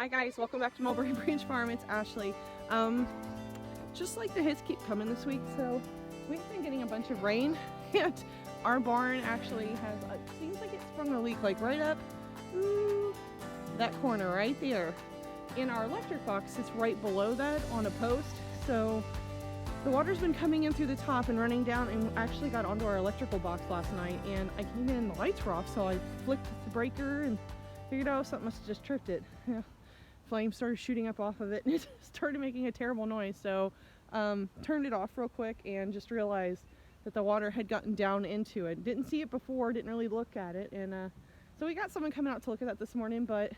Hi guys, welcome back to Mulberry Branch Farm. It's Ashley. Just like the hits keep coming this week, so we've been getting a bunch of rain, and our barn actually has, seems like it sprung a leak like right up that corner right there. And our electric box is right below that on a post, so the water's been coming in through the top and running down, and actually got onto our electrical box last night, and I came in and the lights were off, so I flicked the breaker and figured out something must have just tripped it. Yeah. Flames started shooting up off of it, and it started making a terrible noise, so turned it off real quick and just realized that the water had gotten down into it. Didn't see it before, didn't really look at it, and so we got someone coming out to look at that this morning, but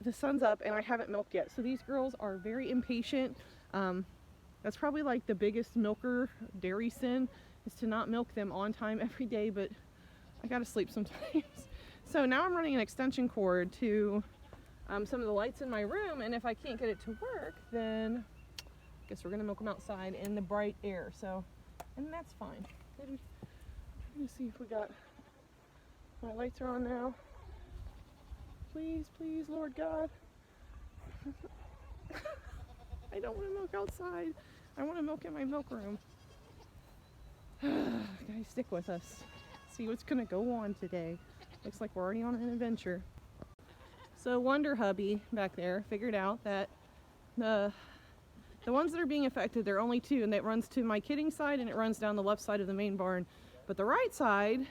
the sun's up and I haven't milked yet, so these girls are very impatient. That's probably like the biggest milker dairy sin, is to not milk them on time every day, but I gotta sleep sometimes. So now I'm running an extension cord to some of the lights in my room, and if I can't get it to work, then I guess we're gonna milk them outside in the bright air. So, and that's fine. Let me see if we got, my lights are on now. Please, please, Lord God. I don't want to milk outside. I want to milk in my milk room. Guys, stick with us. See what's gonna go on today. Looks like we're already on an adventure. So Wonder Hubby back there figured out that the ones that are being affected, there are only two, and that runs to my kidding side and it runs down the left side of the main barn, but the right side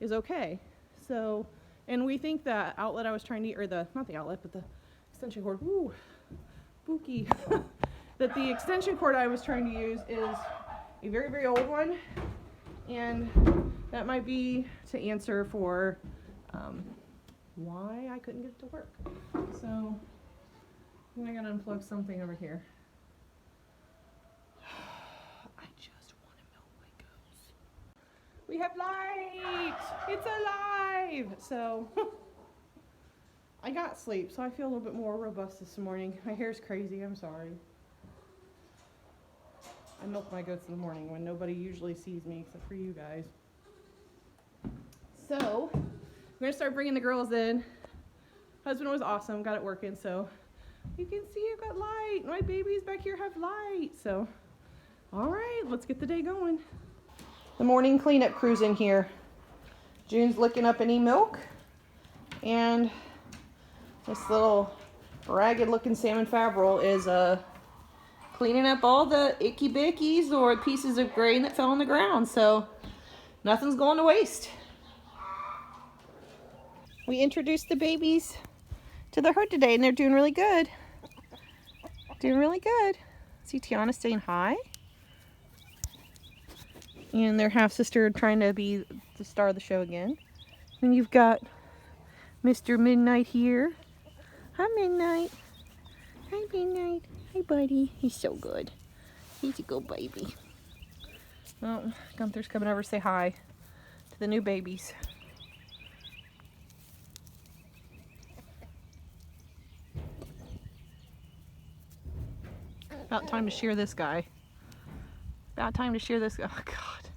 is okay. So, and we think the outlet I was trying to, or the, not the outlet, but the extension cord, woo, spooky, that the extension cord I was trying to use is a very, very old one, and that might be to answer for why I couldn't get it to work. So I gotta unplug something over here. I just want to milk my goats. We have light! It's alive! So I got sleep, so I feel a little bit more robust this morning. My hair's crazy, I'm sorry. I milk my goats in the morning when nobody usually sees me except for you guys. So I'm gonna start bringing the girls in. Husband was awesome, got it working, so you can see I've got light. My babies back here have light. So, all right, let's get the day going. The morning cleanup crew's in here. June's licking up any milk, and this little ragged looking salmon fabril is cleaning up all the icky bickies or pieces of grain that fell on the ground, so nothing's going to waste. We introduced the babies to the herd today, and they're doing really good. Doing really good. See Tiana saying hi. And their half-sister trying to be the star of the show again. And you've got Mr. Midnight here. Hi, Midnight. Hi, Midnight. Hi, buddy. He's so good. He's a good baby. Oh, Gunther's coming over to say hi to the new babies. About time to shear this guy. About time to shear this guy. Oh, God.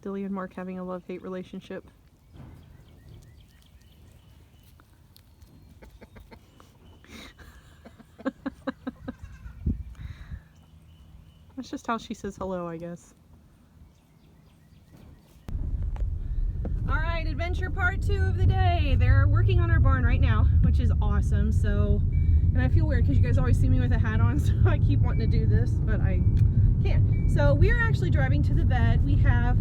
Dilly and Mark having a love-hate relationship. That's just how she says hello, I guess. Alright, adventure part 2 of the day. They're working on our barn right now, which is awesome. So, and I feel weird because you guys always see me with a hat on, so I keep wanting to do this, but I can't. So we're actually driving to the vet. We have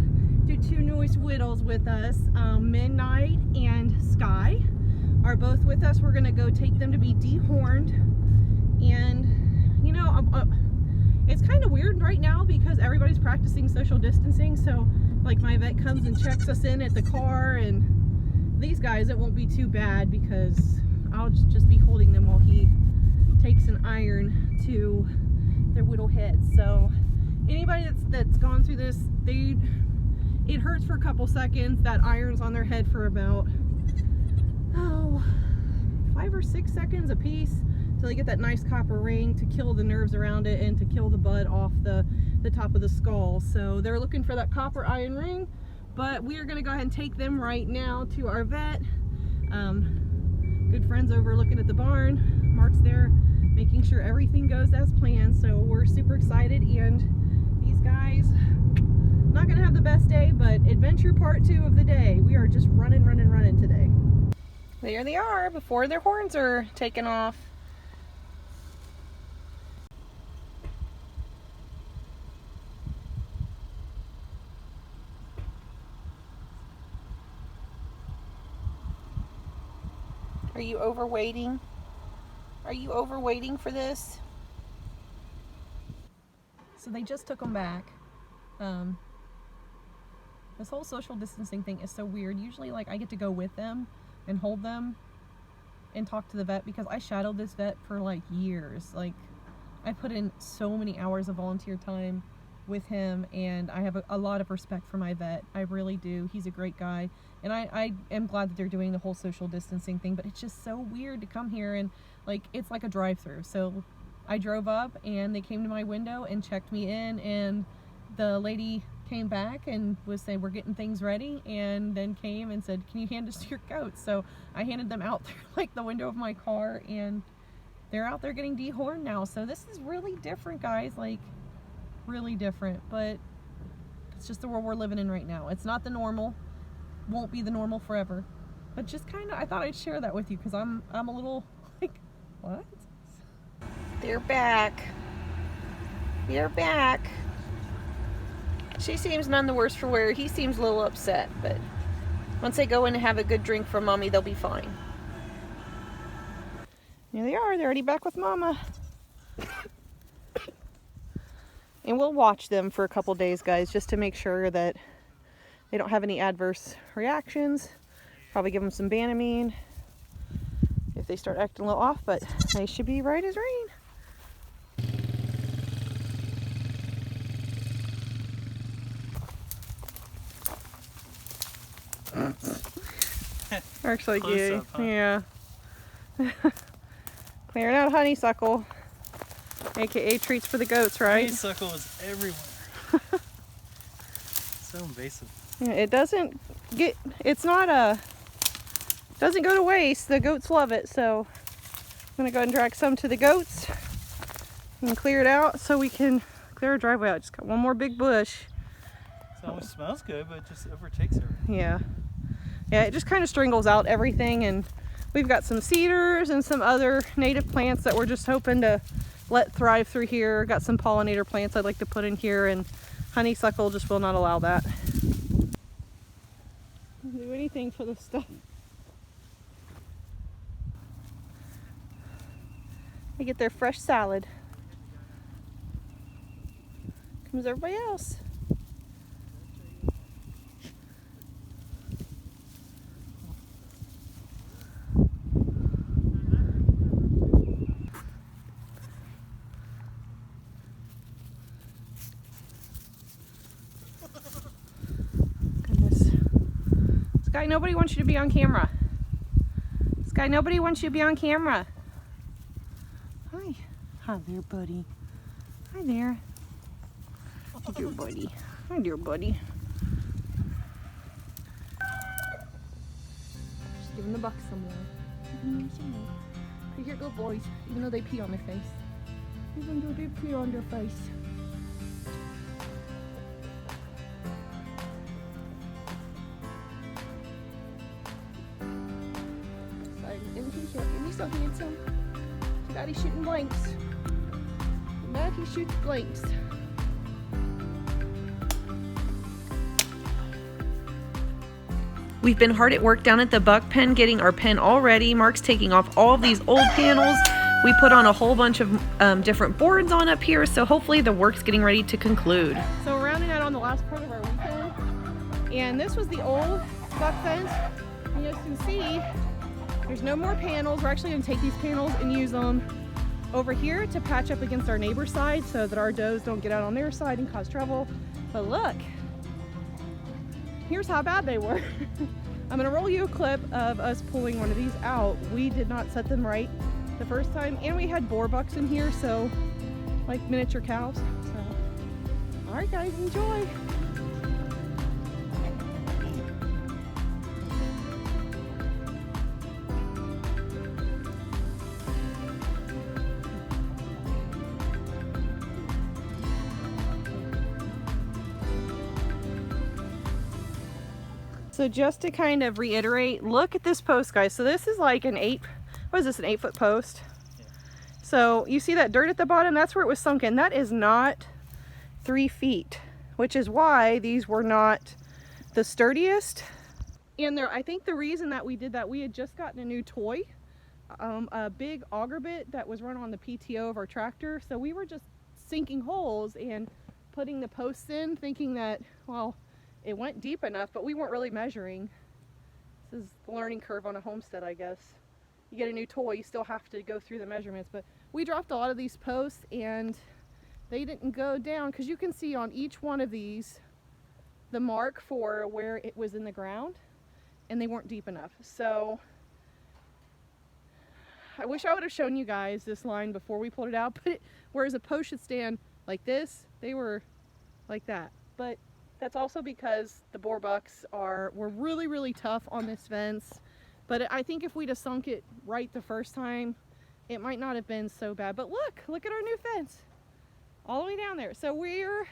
the two newest widows with us. Midnight and Sky are both with us. We're going to go take them to be dehorned. And, you know, it's kind of weird right now because everybody's practicing social distancing. So, like, my vet comes and checks us in at the car, and these guys, it won't be too bad because I'll just be holding them while he takes an iron to their widow heads. So anybody that's gone through this, it hurts for a couple seconds. That iron's on their head for about 5 or 6 seconds a piece till they get that nice copper ring to kill the nerves around it and to kill the blood off the top of the skull. So they're looking for that copper iron ring, but we are going to go ahead and take them right now to our vet. Good friends over looking at the barn. Mark's there making sure everything goes as planned, so we're super excited. And these guys, not gonna have the best day, but adventure part 2 of the day. We are just running today. There they are before their horns are taken off. Are you overweighting? Are you overweighting for this? So they just took them back. This whole social distancing thing is so weird. Usually, like, I get to go with them and hold them and talk to the vet, because I shadowed this vet for like years. Like, I put in so many hours of volunteer time with him, and I have a lot of respect for my vet. I really do. He's a great guy, and I am glad that they're doing the whole social distancing thing, but it's just so weird to come here and, like, it's like a drive-through. So I drove up and they came to my window and checked me in, and the lady came back and was saying, we're getting things ready, and then came and said, can you hand us your goats? So I handed them out through like the window of my car, and they're out there getting dehorned now. So this is really different, guys, like really different, but it's just the world we're living in right now. It's not the normal, won't be the normal forever, but just kind of, I thought I'd share that with you, because I'm a little like, what? They're back. They're back. She seems none the worse for wear. He seems a little upset, but once they go in and have a good drink from mommy, they'll be fine. Here they are. They're already back with mama. And we'll watch them for a couple days, guys, just to make sure that they don't have any adverse reactions. Probably give them some Banamine if they start acting a little off, but they should be right as rain. Actually, gay. Up, huh? Yeah. Clearing out Honeysuckle, aka treats for the goats, right? Honeysuckle is everywhere. So invasive. Yeah, it doesn't get. It's not a. Doesn't go to waste. The goats love it, so I'm gonna go ahead and drag some to the goats and clear it out so we can clear our driveway out. Just got one more big bush. It always smells good, but it just overtakes everything. Yeah. Yeah, it just kind of strangles out everything, and we've got some cedars and some other native plants that we're just hoping to let thrive through here. Got some pollinator plants I'd like to put in here, and honeysuckle just will not allow that. I'll do anything for this stuff. They get their fresh salad. Comes everybody else. Sky, nobody wants you to be on camera. Sky, nobody wants you to be on camera. Hi. Hi there, buddy. Hi there. Hi, dear buddy. Hi, dear buddy. Just giving the bucks some more. Here, good boys. Even though they pee on their face. Even though they pee on their face. He's so handsome. Daddy shooting blanks. Daddy shoots blanks. We've been hard at work down at the buck pen getting our pen all ready. Mark's taking off all of these old panels. We put on a whole bunch of different boards on up here, so hopefully the work's getting ready to conclude. So we're rounding out on the last part of our weekend, and this was the old buck fence. And as you can see, there's no more panels. We're actually going to take these panels and use them over here to patch up against our neighbor's side so that our does don't get out on their side and cause trouble. But look, here's how bad they were. I'm going to roll you a clip of us pulling one of these out. We did not set them right the first time, and we had boar bucks in here, so like miniature cows. So, all right, guys, enjoy. So just to kind of reiterate, look at this post, guys. So this is like an 8-foot post. Yeah. So you see that dirt at the bottom? That's where it was sunken. That is not 3 feet, which is why these were not the sturdiest. And I think the reason that we did that, we had just gotten a new toy, a big auger bit that was run on the PTO of our tractor. So we were just sinking holes and putting the posts in, thinking that, well, it went deep enough, but we weren't really measuring. This is the learning curve on a homestead, I guess. You get a new toy, you still have to go through the measurements, but we dropped a lot of these posts and they didn't go down, because you can see on each one of these the mark for where it was in the ground, and they weren't deep enough. So I wish I would have shown you guys this line before we pulled it out, but whereas a post should stand like this, they were like that. But that's also because the boar bucks were really, really tough on this fence. But I think if we'd have sunk it right the first time, it might not have been so bad. But look at our new fence all the way down there. So we're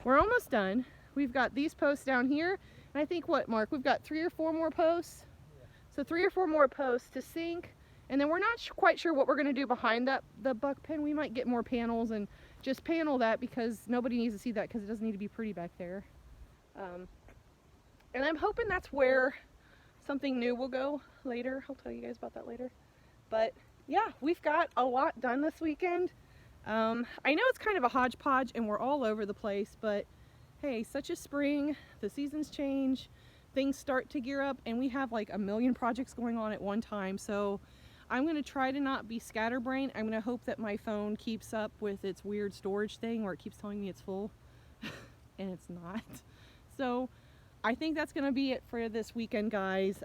almost done. We've got these posts down here, and I think, what, Mark, we've got 3 or 4 more posts. Yeah. So 3 or 4 more posts to sink, and then we're not quite sure what we're going to do behind the buck pen. We might get more panels and just panel that, because nobody needs to see that, because it doesn't need to be pretty back there. And I'm hoping that's where something new will go later. I'll tell you guys about that later. But yeah, we've got a lot done this weekend. I know it's kind of a hodgepodge and we're all over the place, but hey, such a spring, the seasons change, things start to gear up, and we have like a million projects going on at one time. So I'm going to try to not be scatterbrained. I'm going to hope that my phone keeps up with its weird storage thing where it keeps telling me it's full and it's not. So I think that's going to be it for this weekend, guys.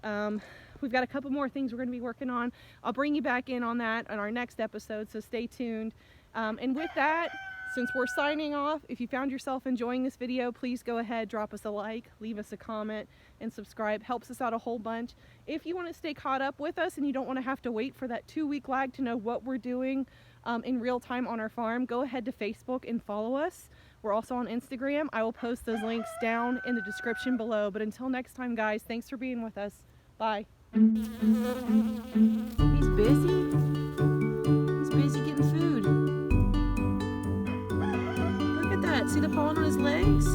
We've got a couple more things we're going to be working on. I'll bring you back in on that on our next episode, so stay tuned. And with that, since we're signing off, if you found yourself enjoying this video, please go ahead, drop us a like, leave us a comment, and subscribe. Helps us out a whole bunch. If you want to stay caught up with us and you don't want to have to wait for that 2-week lag to know what we're doing in real time on our farm, go ahead to Facebook and follow us. We're also on Instagram. I will post those links down in the description below. But until next time, guys, thanks for being with us. Bye. He's busy. He's busy getting food. Look at that. See the pollen on his legs?